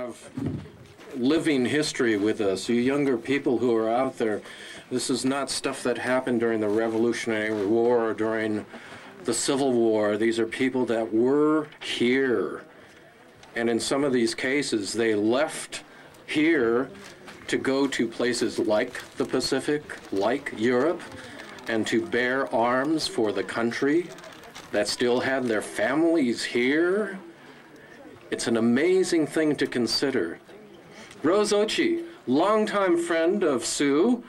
have living history with us. You younger people who are out there, this is not stuff that happened during the Revolutionary War or during the Civil War. These are people that were here. And in some of these cases, they left here to go to places like the Pacific, like Europe, and to bear arms for the country that still had their families here. It's an amazing thing to consider. Rose Ochi, longtime friend of Sue,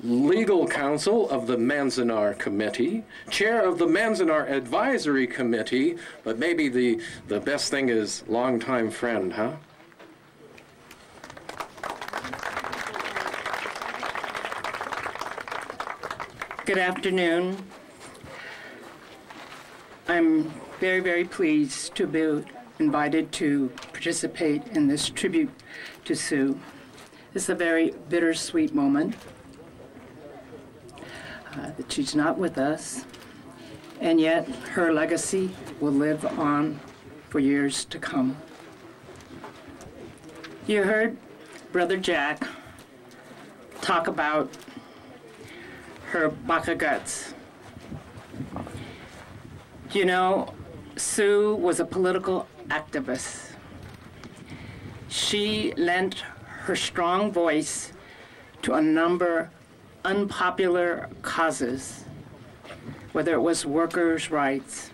legal counsel of the Manzanar Committee, chair of the Manzanar Advisory Committee, but maybe the best thing is longtime friend, huh? Good afternoon. I'm very, very pleased to be invited to participate in this tribute to Sue. It's a very bittersweet moment that she's not with us, and yet her legacy will live on for years to come. You heard Brother Jack talk about her baka guts. You know, Sue was a political activist. She lent her strong voice to a number unpopular causes, whether it was workers' rights,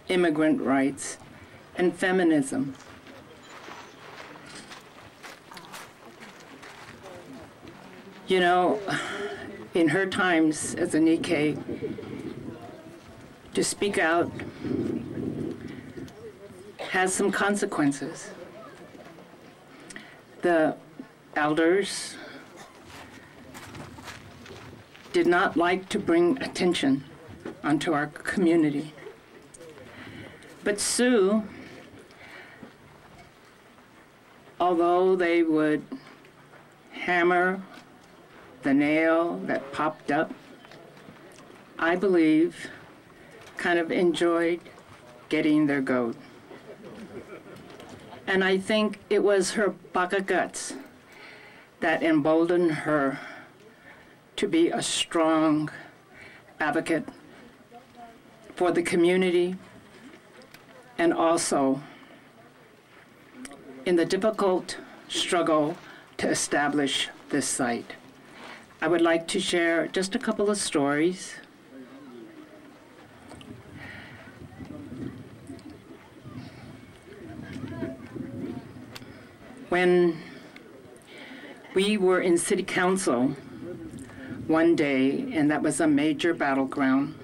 immigrant rights, and feminism. You know, in her times as a Nikkei, to speak out has some consequences. The elders did not like to bring attention onto our community. But Sue, although they would hammer the nail that popped up, I believe, kind of enjoyed getting their goat. And I think it was her baka guts that emboldened her to be a strong advocate for the community, and also in the difficult struggle to establish this site. I would like to share just a couple of stories. When we were in City Council one day, and that was a major battleground,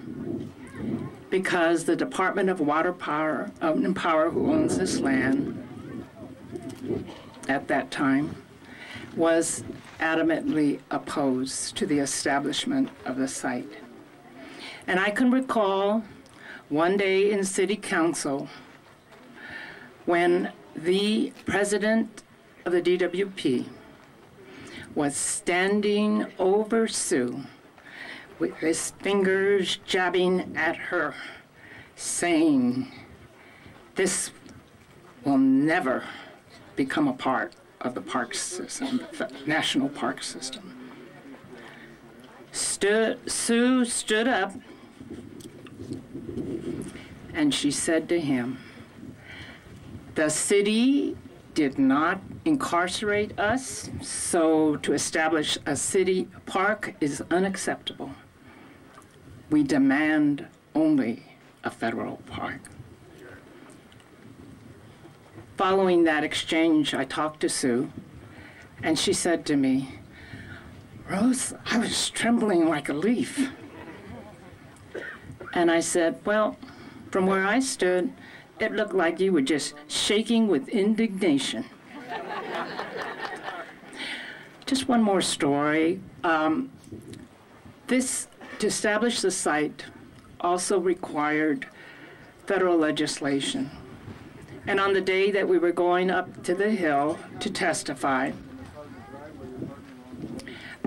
because the Department of Water Power, who owns this land at that time, was adamantly opposed to the establishment of the site. And I can recall one day in City Council when the president of the DWP was standing over Sue with his fingers jabbing at her, saying, "This will never become a part of the park system, the national park system." Sue stood up and she said to him, "The city did not incarcerate us, so to establish a city park is unacceptable. We demand only a federal park." Following that exchange, I talked to Sue, and she said to me, "Rose, I was trembling like a leaf." And I said, "Well, from where I stood, it looked like you were just shaking with indignation." Just one more story. To establish the site also required federal legislation. And on the day that we were going up to the hill to testify,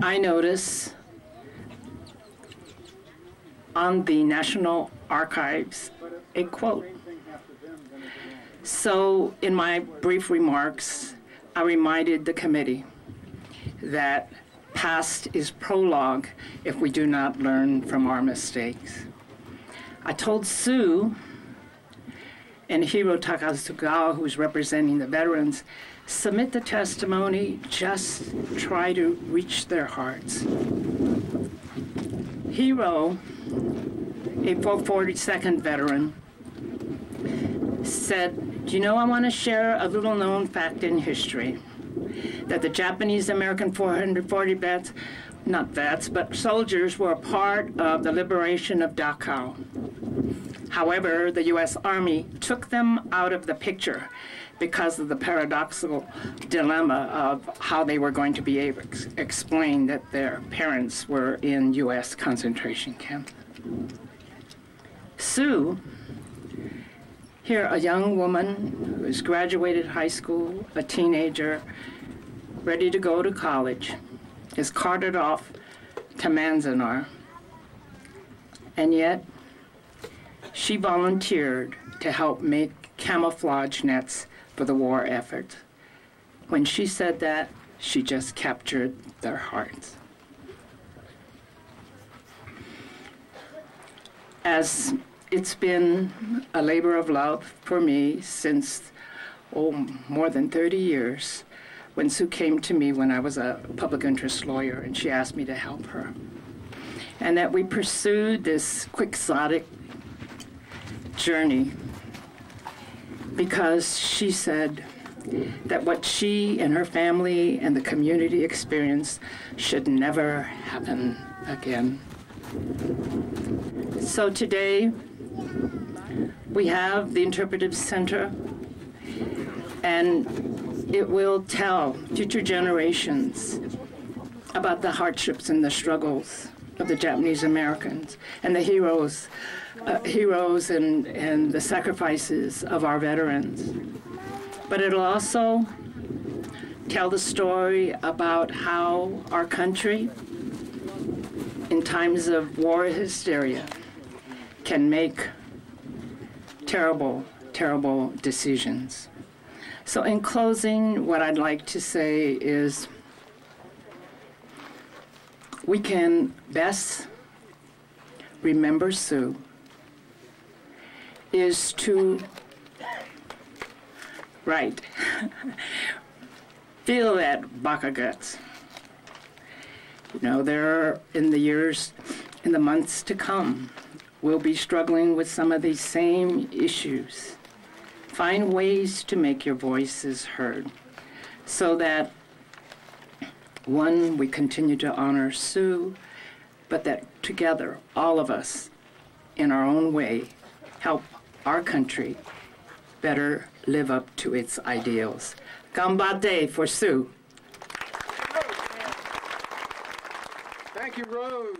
I noticed on the National Archives a quote. So in my brief remarks, I reminded the committee that past is prologue if we do not learn from our mistakes. I told Sue and Hiro Takasugawa, who's representing the veterans, submit the testimony, just try to reach their hearts. Hiro, a 442nd veteran, said, "You know, I want to share a little known fact in history, that the Japanese American 440 vets, not vets, but soldiers were a part of the liberation of Dachau. However, the U.S. Army took them out of the picture because of the paradoxical dilemma of how they were going to be able to explain that their parents were in U.S. concentration camps." Sue, here a young woman who has graduated high school, a teenager, ready to go to college, is carted off to Manzanar, and yet she volunteered to help make camouflage nets for the war effort. When she said that, she just captured their hearts. As it's been a labor of love for me since, more than 30 years, when Sue came to me when I was a public interest lawyer and she asked me to help her. And that we pursued this quixotic journey because she said that what she and her family and the community experienced should never happen again. So today, we have the Interpretive Center, and it will tell future generations about the hardships and the struggles of the Japanese Americans and the heroes and the sacrifices of our veterans. But it'll also tell the story about how our country, in times of war hysteria, can make terrible, terrible decisions. So in closing, what I'd like to say is we can best remember Sue is to, right, feel that baka guts. You know, there in the months to come, we'll be struggling with some of these same issues. Find ways to make your voices heard so that, one, we continue to honor Sue, but that together, all of us, in our own way, help our country better live up to its ideals. Ganbatte for Sue. Thank you, Rose.